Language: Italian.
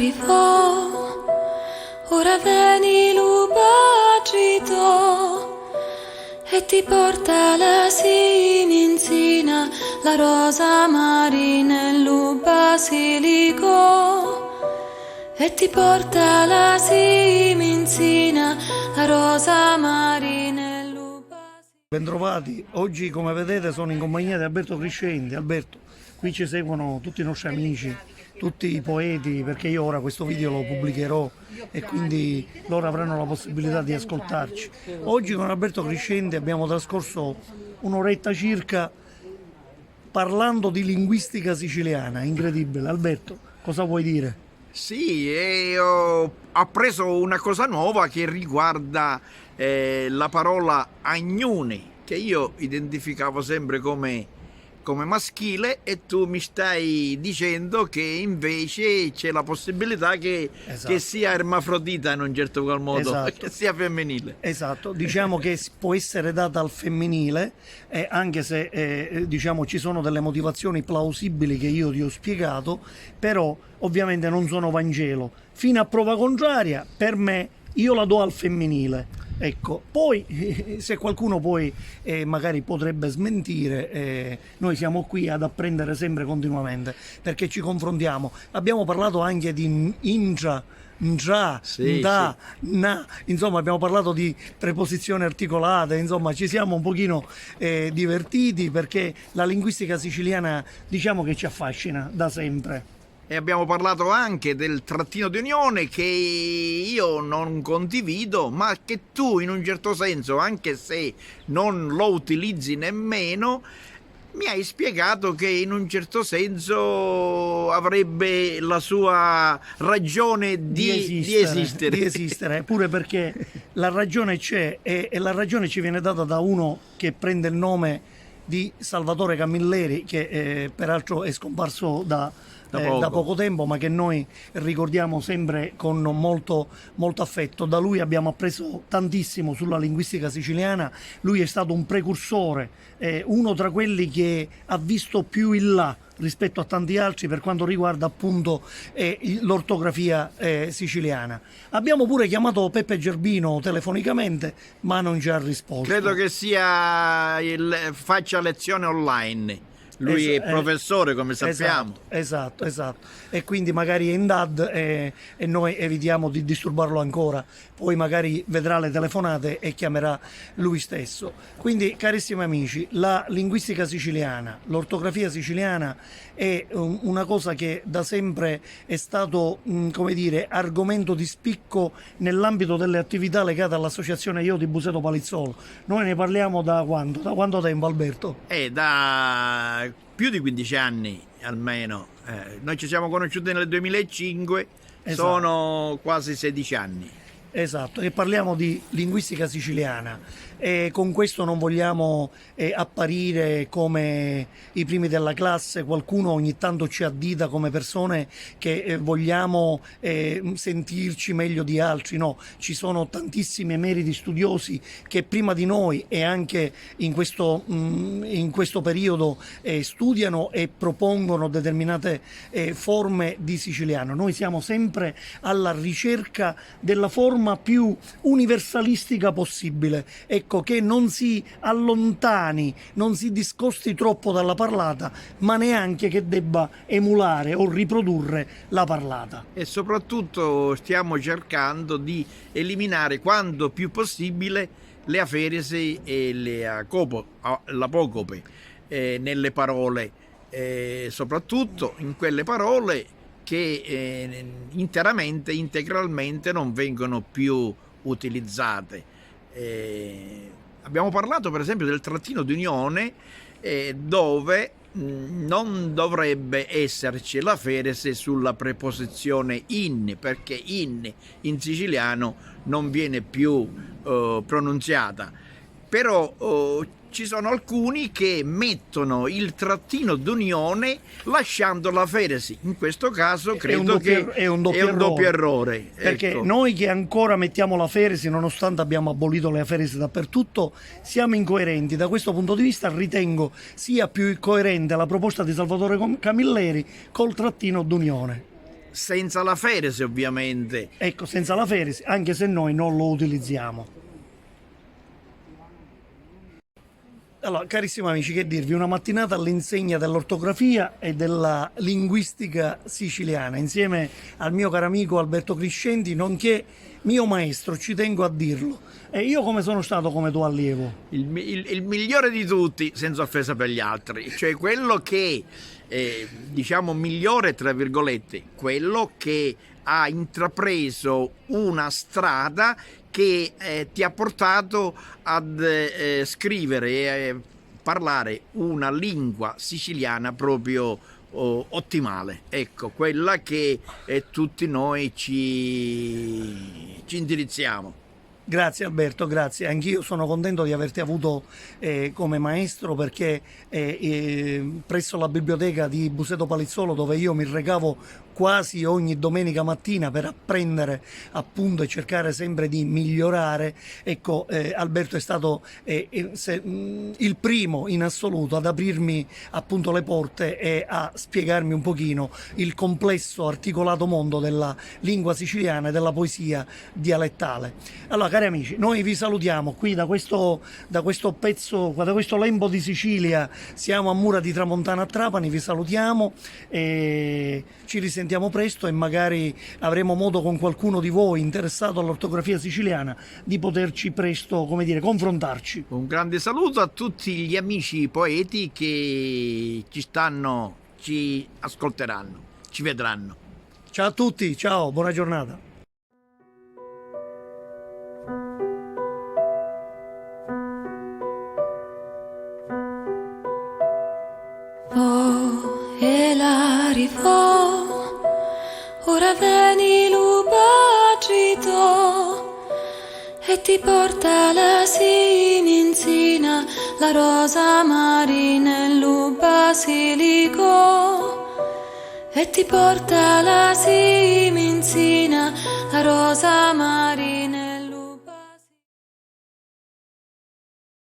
arrivò, ora vieni l'ubagito e ti porta la simenzina, la rosa marina e l'ubasilico. E ti porta la simenzina, la rosa marina e l'ubasilico. Bentrovati, oggi come vedete sono in compagnia di Alberto Crescendi. Alberto, qui ci seguono tutti i nostri amici, tutti i poeti, perché io ora questo video lo pubblicherò e quindi loro avranno la possibilità di ascoltarci. Oggi con Alberto Crescendi abbiamo trascorso un'oretta circa parlando di linguistica siciliana, incredibile. Alberto, cosa vuoi dire? Sì, e ho appreso una cosa nuova che riguarda la parola agnone, che io identificavo sempre come maschile, e tu mi stai dicendo che invece c'è la possibilità che sia ermafrodita in un certo qual modo, che sia femminile. Esatto, diciamo che può essere data al femminile, anche se diciamo ci sono delle motivazioni plausibili che io ti ho spiegato, però ovviamente non sono Vangelo. Fino a prova contraria, per me, io la do al femminile. Ecco, poi se qualcuno poi magari potrebbe smentire, noi siamo qui ad apprendere sempre continuamente, perché ci confrontiamo. Abbiamo parlato anche di intra, ntra, da, na, insomma abbiamo parlato di preposizioni articolate, insomma ci siamo un pochino divertiti, perché la linguistica siciliana diciamo che ci affascina da sempre. E abbiamo parlato anche del trattino di unione, che io non condivido, ma che tu in un certo senso, anche se non lo utilizzi nemmeno, mi hai spiegato che in un certo senso avrebbe la sua ragione di esistere. Di esistere, pure perché la ragione c'è, e la ragione ci viene data da uno che prende il nome di Salvatore Camilleri, che peraltro è scomparso da poco tempo, ma che noi ricordiamo sempre con molto affetto. Da lui abbiamo appreso tantissimo sulla linguistica siciliana. Lui è stato un precursore, uno tra quelli che ha visto più in là rispetto a tanti altri per quanto riguarda appunto l'ortografia siciliana. Abbiamo pure chiamato Peppe Gerbino telefonicamente, ma non ci ha risposto. Credo che faccia lezione online. Lui è professore, come sappiamo. Esatto. E quindi magari è in DAD e noi evitiamo di disturbarlo ancora. Poi magari vedrà le telefonate e chiamerà lui stesso. Quindi, carissimi amici, la linguistica siciliana, l'ortografia siciliana è una cosa che da sempre è stato, come dire, argomento di spicco nell'ambito delle attività legate all'associazione Io di Buseto Palizzolo. Noi ne parliamo da quando? Da quanto tempo, Alberto? Da più di 15 anni almeno. Noi ci siamo conosciuti nel 2005, sono quasi 16 anni. Esatto, e parliamo di linguistica siciliana, e con questo non vogliamo apparire come i primi della classe. Qualcuno ogni tanto ci addita come persone che vogliamo sentirci meglio di altri. No, ci sono tantissimi emeriti studiosi che prima di noi e anche in questo periodo studiano e propongono determinate forme di siciliano. Noi siamo sempre alla ricerca della forma più universalistica possibile, ecco, che non si allontani, non si discosti troppo dalla parlata, ma neanche che debba emulare o riprodurre la parlata. E soprattutto stiamo cercando di eliminare quanto più possibile le aferesi e l'apocope nelle parole, soprattutto in quelle parole che integralmente non vengono più utilizzate. Abbiamo parlato per esempio del trattino di unione, dove non dovrebbe esserci l'aferesi sulla preposizione in, perché in siciliano non viene più pronunziata. Però ci sono alcuni che mettono il trattino d'unione lasciando l'aferesi. In questo caso credo che è un doppio errore. Perché ecco, noi che ancora mettiamo l'aferesi, nonostante abbiamo abolito le aferesi dappertutto, siamo incoerenti. Da questo punto di vista ritengo sia più coerente la proposta di Salvatore Camilleri col trattino d'unione. senza la ferese ovviamente. Ecco, senza la feresi, anche se noi non lo utilizziamo. Allora, carissimi amici, che dirvi, una mattinata all'insegna dell'ortografia e della linguistica siciliana, insieme al mio caro amico Alberto Criscenti, nonché mio maestro, ci tengo a dirlo. E io come sono stato come tuo allievo? Il migliore di tutti, senza offesa per gli altri, cioè quello che, diciamo, migliore, tra virgolette, quello che ha intrapreso una strada che ti ha portato ad scrivere e parlare una lingua siciliana proprio ottimale, ecco, quella che tutti noi ci indirizziamo. Grazie Alberto, grazie. Anch'io sono contento di averti avuto come maestro, perché presso la biblioteca di Buseto Palizzolo, dove io mi recavo quasi ogni domenica mattina per apprendere appunto e cercare sempre di migliorare, ecco, Alberto è stato il primo in assoluto ad aprirmi appunto le porte e a spiegarmi un pochino il complesso articolato mondo della lingua siciliana e della poesia dialettale. Allora, cari amici, noi vi salutiamo qui da questo pezzo, da questo lembo di Sicilia. Siamo a Mura di Tramontana a Trapani, vi salutiamo e ci risentiamo presto, e magari avremo modo con qualcuno di voi interessato all'ortografia siciliana di poterci presto, come dire, confrontarci. Un grande saluto a tutti gli amici poeti che ci ascolteranno, ci vedranno. Ciao a tutti, ciao, buona giornata. E l'arrivò, ora vieni l'ubacito e ti porta la simenzina, la rosa marina e l'ubasilico. E ti porta la simenzina, la rosa marina.